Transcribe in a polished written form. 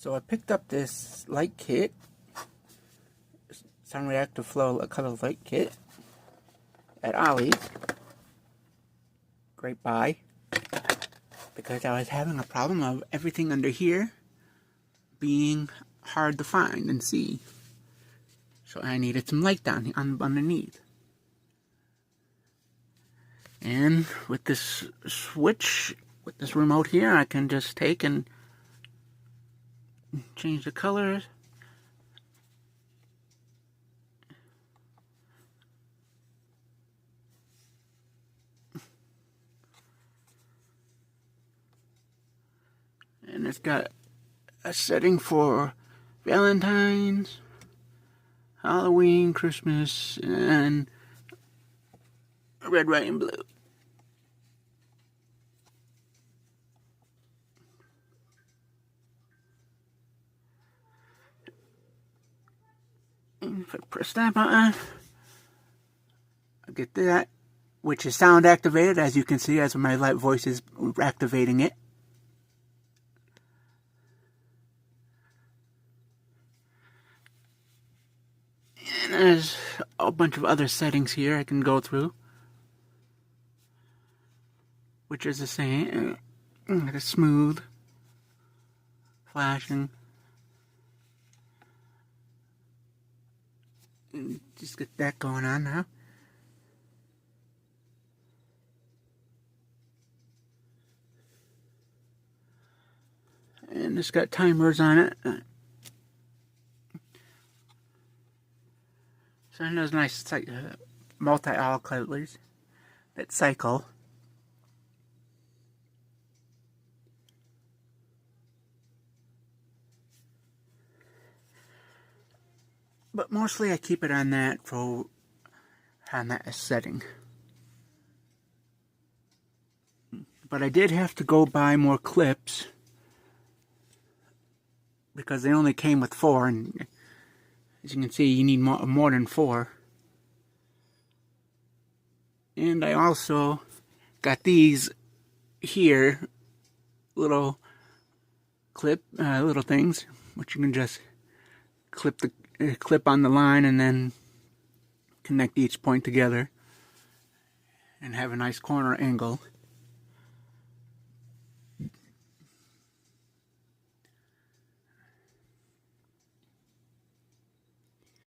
So I picked up this light kit, some reactive flow color light kit at Ollie's. Great buy, because I was having a problem of everything under here being hard to find and see. So I needed some light down here underneath. And with this switch, with this remote here, I can just take and change the colors. And it's got a setting for Valentine's, Halloween, Christmas, and red, white, and blue. And if I press that button, I get that, which is sound activated, as you can see, as my light voice is activating it. And there's a bunch of other settings here I can go through, which is the same. Like a smooth, flashing. And just get that going on now. And it's got timers on it. So there's nice multi-owl colors that cycle. But mostly I keep it on that setting. But I did have to go buy more clips because they only came with 4, and as you can see, you need more than 4. And I also got these here, little little things, which you can just clip on the line and then connect each point together and have a nice corner angle.